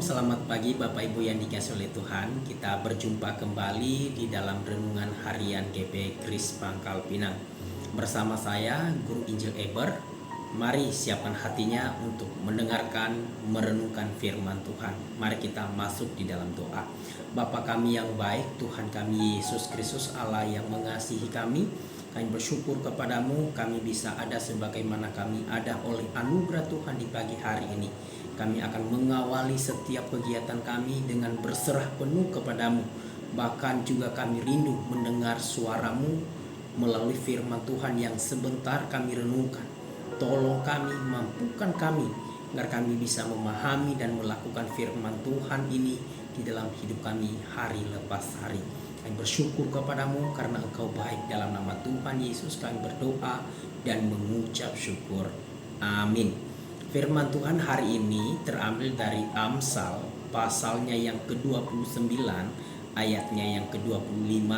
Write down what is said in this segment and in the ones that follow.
selamat pagi Bapak Ibu yang dikasihi oleh Tuhan. Kita berjumpa kembali di dalam renungan harian GP Kris Pangkal Pinang. Bersama saya, Guru Injil Eber. Mari siapkan hatinya untuk mendengarkan, merenungkan firman Tuhan. Mari kita masuk di dalam doa. Bapa kami yang baik, Tuhan kami Yesus Kristus, Allah yang mengasihi kami bersyukur kepadamu, kami bisa ada sebagaimana kami ada oleh anugerah Tuhan di pagi hari ini. Kami akan mengawali setiap kegiatan kami dengan berserah penuh kepadamu. Bahkan juga kami rindu mendengar suaramu melalui firman Tuhan yang sebentar kami renungkan. Tolong kami, mampukan kami, agar kami bisa memahami dan melakukan firman Tuhan ini di dalam hidup kami hari lepas hari. Kami bersyukur kepadamu karena Engkau baik. Dalam nama Tuhan Yesus kami berdoa dan mengucap syukur. Amin. Firman Tuhan hari ini terambil dari Amsal pasalnya yang ke-29 ayatnya yang ke-25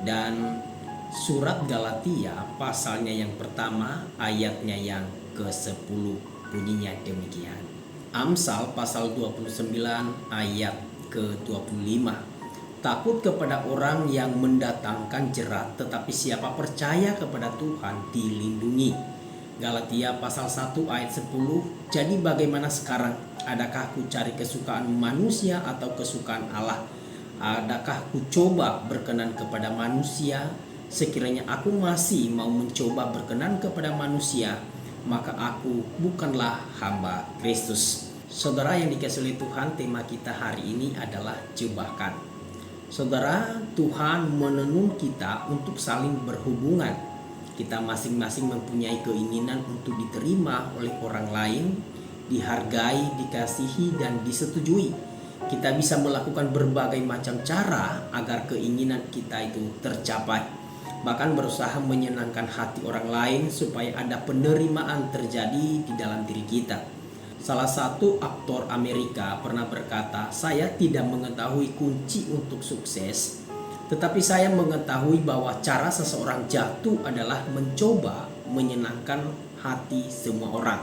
dan surat Galatia pasalnya yang pertama ayatnya yang ke-10. Bunyinya demikian. Amsal pasal 29 ayat ke-25. Takut kepada orang yang mendatangkan jerat, tetapi siapa percaya kepada Tuhan dilindungi. Galatia pasal 1 ayat 10. Jadi bagaimana sekarang? Adakah ku cari kesukaan manusia atau kesukaan Allah? Adakah ku coba berkenan kepada manusia? Sekiranya aku masih mau mencoba berkenan kepada manusia, maka aku bukanlah hamba Kristus. Saudara yang dikasihi oleh Tuhan, tema kita hari ini adalah jebakan. Saudara, Tuhan menuntun kita untuk saling berhubungan. Kita masing-masing mempunyai keinginan untuk diterima oleh orang lain, dihargai, dikasihi, dan disetujui. Kita bisa melakukan berbagai macam cara agar keinginan kita itu tercapai. Bahkan berusaha menyenangkan hati orang lain supaya ada penerimaan terjadi di dalam diri kita. Salah satu aktor Amerika pernah berkata, "Saya tidak mengetahui kunci untuk sukses, tetapi saya mengetahui bahwa cara seseorang jatuh adalah mencoba menyenangkan hati semua orang."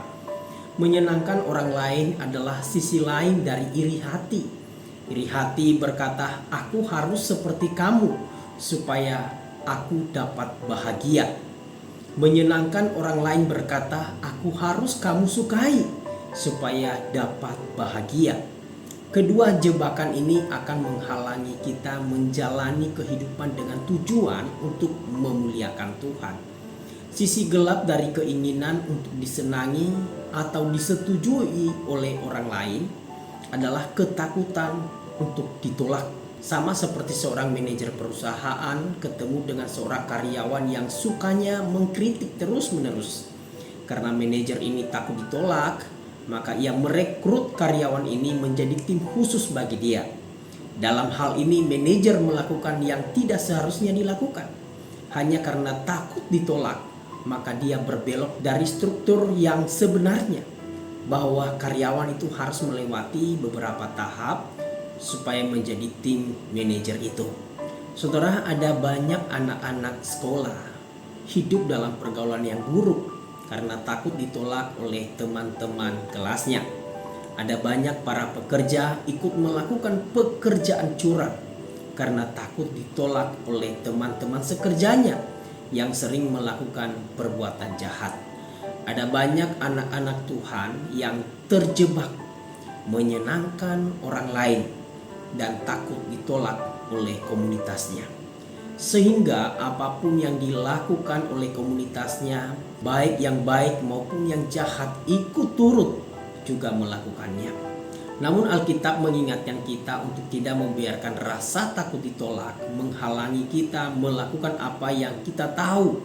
Menyenangkan orang lain adalah sisi lain dari iri hati. Iri hati berkata, "Aku harus seperti kamu supaya aku dapat bahagia." Menyenangkan orang lain berkata, "Aku harus kamu sukai supaya dapat bahagia." Kedua jebakan ini akan menghalangi kita menjalani kehidupan dengan tujuan untuk memuliakan Tuhan. Sisi gelap dari keinginan untuk disenangi atau disetujui oleh orang lain adalah ketakutan untuk ditolak. Sama seperti seorang manajer perusahaan ketemu dengan seorang karyawan yang sukanya mengkritik terus-menerus. Karena manajer ini takut ditolak, maka ia merekrut karyawan ini menjadi tim khusus bagi dia. Dalam hal ini manajer melakukan yang tidak seharusnya dilakukan. Hanya karena takut ditolak, maka dia berbelok dari struktur yang sebenarnya, bahwa karyawan itu harus melewati beberapa tahap supaya menjadi tim manajer itu. Saudara, ada banyak anak-anak sekolah hidup dalam pergaulan yang buruk karena takut ditolak oleh teman-teman kelasnya. Ada banyak para pekerja ikut melakukan pekerjaan curang karena takut ditolak oleh teman-teman sekerjanya yang sering melakukan perbuatan jahat. Ada banyak anak-anak Tuhan yang terjebak menyenangkan orang lain dan takut ditolak oleh komunitasnya, sehingga apapun yang dilakukan oleh komunitasnya, baik yang baik maupun yang jahat, ikut turut juga melakukannya. Namun Alkitab mengingatkan kita untuk tidak membiarkan rasa takut ditolak menghalangi kita melakukan apa yang kita tahu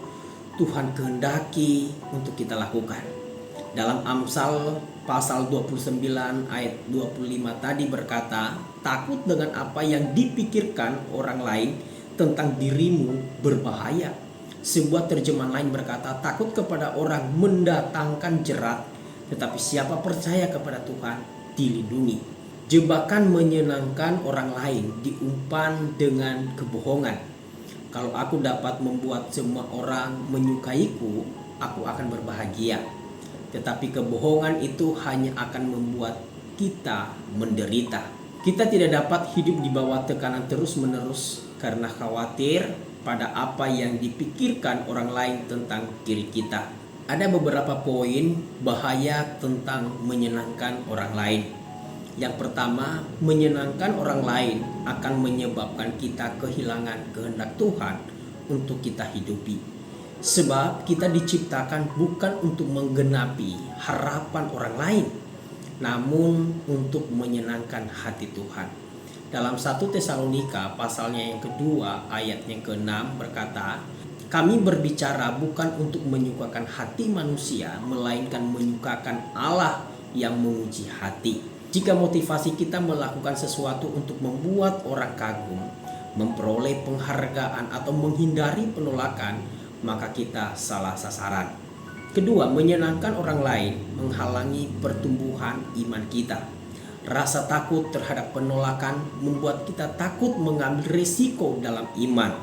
Tuhan kehendaki untuk kita lakukan. Dalam Amsal pasal 29 ayat 25 tadi berkata, "Takut dengan apa yang dipikirkan orang lain tentang dirimu berbahaya." Sebuah terjemahan lain berkata, "Takut kepada orang mendatangkan jerat, tetapi siapa percaya kepada Tuhan dilindungi." Jebakan menyenangkan orang lain diumpan dengan kebohongan. Kalau aku dapat membuat semua orang menyukaiku, aku akan berbahagia. Tetapi kebohongan itu hanya akan membuat kita menderita. Kita tidak dapat hidup di bawah tekanan terus-menerus karena khawatir pada apa yang dipikirkan orang lain tentang diri kita. Ada beberapa poin bahaya tentang menyenangkan orang lain. Yang pertama, menyenangkan orang lain akan menyebabkan kita kehilangan kehendak Tuhan untuk kita hidupi. Sebab kita diciptakan bukan untuk menggenapi harapan orang lain, namun untuk menyenangkan hati Tuhan. Dalam 1 Tesalonika pasalnya yang kedua ayat yang ke-6 berkata, kami berbicara bukan untuk menyukakan hati manusia, melainkan menyukakan Allah yang menguji hati. Jika motivasi kita melakukan sesuatu untuk membuat orang kagum, memperoleh penghargaan atau menghindari penolakan, maka kita salah sasaran. Kedua, menyenangkan orang lain menghalangi pertumbuhan iman kita. Rasa takut terhadap penolakan membuat kita takut mengambil risiko dalam iman.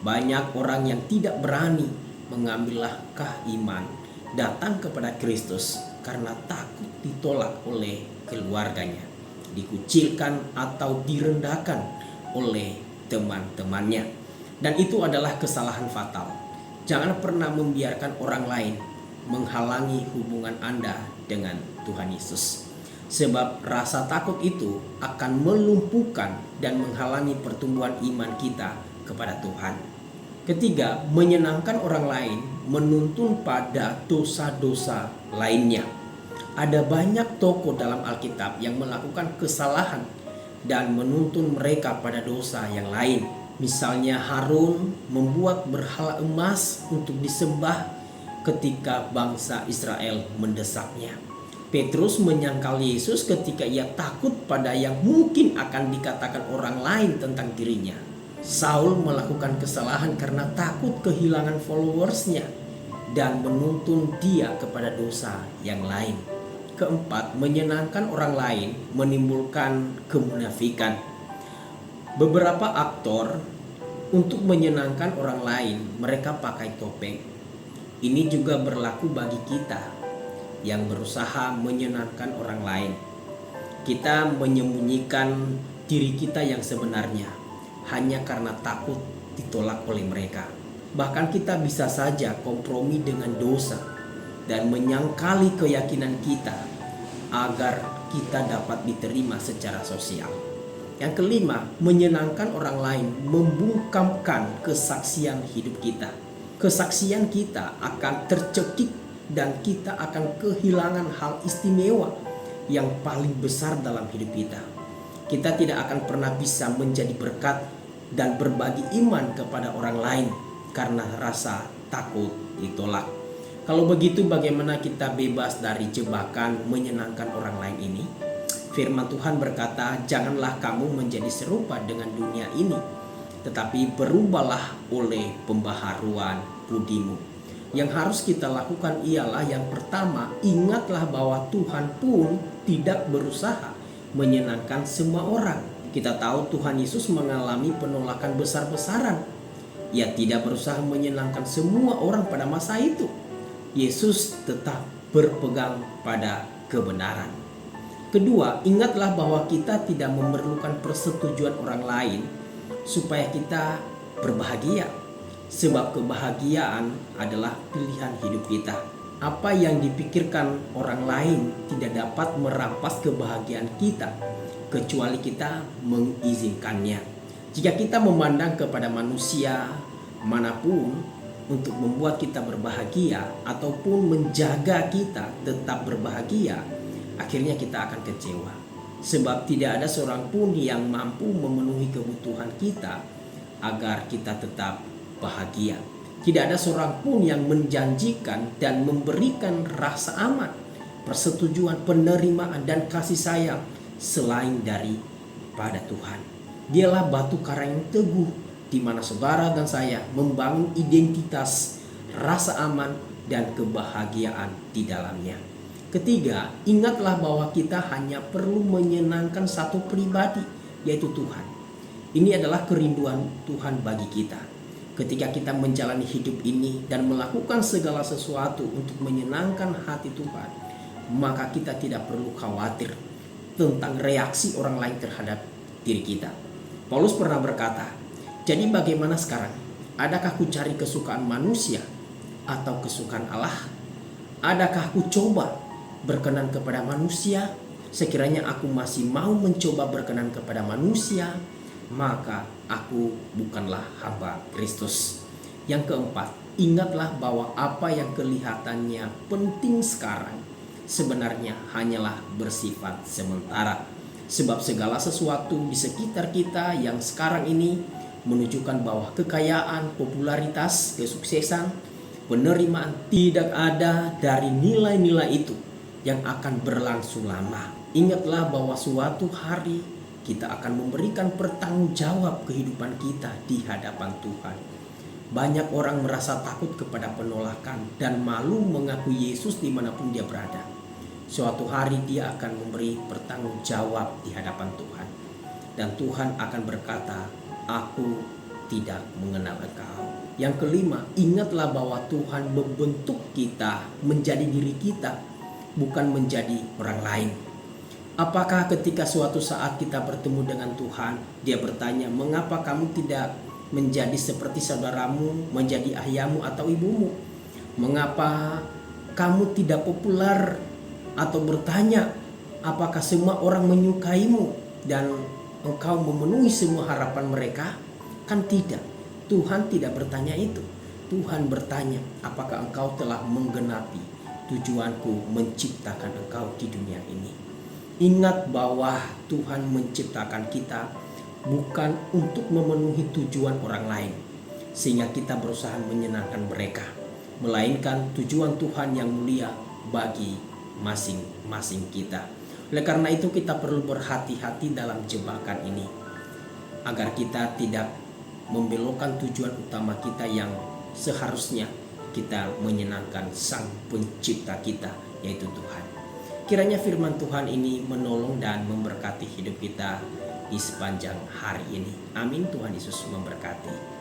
Banyak orang yang tidak berani mengambil langkah iman datang kepada Kristus karena takut ditolak oleh keluarganya, dikucilkan atau direndahkan oleh teman-temannya. Dan itu adalah kesalahan fatal. Jangan pernah membiarkan orang lain menghalangi hubungan Anda dengan Tuhan Yesus. Sebab rasa takut itu akan melumpuhkan dan menghalangi pertumbuhan iman kita kepada Tuhan. Ketiga, menyenangkan orang lain menuntun pada dosa-dosa lainnya. Ada banyak tokoh dalam Alkitab yang melakukan kesalahan dan menuntun mereka pada dosa yang lain. Misalnya Harun membuat berhala emas untuk disembah ketika bangsa Israel mendesaknya. Petrus menyangkal Yesus ketika ia takut pada yang mungkin akan dikatakan orang lain tentang dirinya. Saul melakukan kesalahan karena takut kehilangan followersnya dan menuntun dia kepada dosa yang lain. Keempat, menyenangkan orang lain menimbulkan kemunafikan. Beberapa aktor untuk menyenangkan orang lain mereka pakai topeng. Ini juga berlaku bagi kita yang berusaha menyenangkan orang lain. Kita menyembunyikan diri kita yang sebenarnya hanya karena takut ditolak oleh mereka. Bahkan kita bisa saja kompromi dengan dosa dan menyangkali keyakinan kita agar kita dapat diterima secara sosial. Yang kelima, menyenangkan orang lain membungkamkan kesaksian hidup kita. Kesaksian kita akan tercekik dan kita akan kehilangan hal istimewa yang paling besar dalam hidup kita. Kita tidak akan pernah bisa menjadi berkat dan berbagi iman kepada orang lain karena rasa takut ditolak. Kalau begitu, bagaimana kita bebas dari jebakan menyenangkan orang lain ini? Firman Tuhan berkata, janganlah kamu menjadi serupa dengan dunia ini, tetapi berubahlah oleh pembaharuan budimu. Yang harus kita lakukan ialah yang pertama, ingatlah bahwa Tuhan pun tidak berusaha menyenangkan semua orang. Kita tahu Tuhan Yesus mengalami penolakan besar-besaran. Ia tidak berusaha menyenangkan semua orang pada masa itu. Yesus tetap berpegang pada kebenaran. Kedua, ingatlah bahwa kita tidak memerlukan persetujuan orang lain supaya kita berbahagia. Sebab kebahagiaan adalah pilihan hidup kita. Apa yang dipikirkan orang lain tidak dapat merampas kebahagiaan kita kecuali kita mengizinkannya. Jika kita memandang kepada manusia manapun untuk membuat kita berbahagia ataupun menjaga kita tetap berbahagia, akhirnya kita akan kecewa. Sebab tidak ada seorang pun yang mampu memenuhi kebutuhan kita agar kita tetap bahagia. Tidak ada seorang pun yang menjanjikan dan memberikan rasa aman, persetujuan, penerimaan dan kasih sayang selain daripada Tuhan. Dialah batu karang yang teguh di mana saudara dan saya membangun identitas, rasa aman dan kebahagiaan di dalamnya. Ketiga, ingatlah bahwa kita hanya perlu menyenangkan satu pribadi, yaitu Tuhan. Ini adalah kerinduan Tuhan bagi kita. Ketika kita menjalani hidup ini dan melakukan segala sesuatu untuk menyenangkan hati Tuhan, maka kita tidak perlu khawatir tentang reaksi orang lain terhadap diri kita. Paulus pernah berkata, "Jadi bagaimana sekarang? Adakah ku cari kesukaan manusia atau kesukaan Allah? Adakah ku coba berkenan kepada manusia? Sekiranya aku masih mau mencoba berkenan kepada manusia, maka aku bukanlah hamba Kristus." Yang keempat, ingatlah bahwa apa yang kelihatannya penting sekarang sebenarnya hanyalah bersifat sementara. Sebab segala sesuatu di sekitar kita yang sekarang ini menunjukkan bahwa kekayaan, popularitas, kesuksesan, penerimaan tidak ada dari nilai-nilai itu yang akan berlangsung lama. Ingatlah bahwa suatu hari kita akan memberikan pertanggungjawab kehidupan kita di hadapan Tuhan. Banyak orang merasa takut kepada penolakan dan malu mengakui Yesus dimanapun dia berada. Suatu hari dia akan memberi pertanggungjawab di hadapan Tuhan. Dan Tuhan akan berkata, "Aku tidak mengenal engkau." Yang kelima, ingatlah bahwa Tuhan membentuk kita menjadi diri kita, bukan menjadi orang lain. Apakah ketika suatu saat kita bertemu dengan Tuhan, dia bertanya, "Mengapa kamu tidak menjadi seperti saudaramu, menjadi ayahmu atau ibumu? Mengapa kamu tidak populer?" Atau bertanya, "Apakah semua orang menyukaimu dan engkau memenuhi semua harapan mereka?" Kan tidak. Tuhan tidak bertanya itu. Tuhan bertanya, "Apakah engkau telah menggenapi tujuanku menciptakan engkau di dunia ini?" Ingat bahwa Tuhan menciptakan kita bukan untuk memenuhi tujuan orang lain sehingga kita berusaha menyenangkan mereka, melainkan tujuan Tuhan yang mulia bagi masing-masing kita. Oleh karena itu kita perlu berhati-hati dalam jebakan ini agar kita tidak membelokkan tujuan utama kita yang seharusnya kita menyenangkan Sang Pencipta kita, yaitu Tuhan. Kiranya firman Tuhan ini menolong dan memberkati hidup kita di sepanjang hari ini. Amin. Tuhan Yesus memberkati.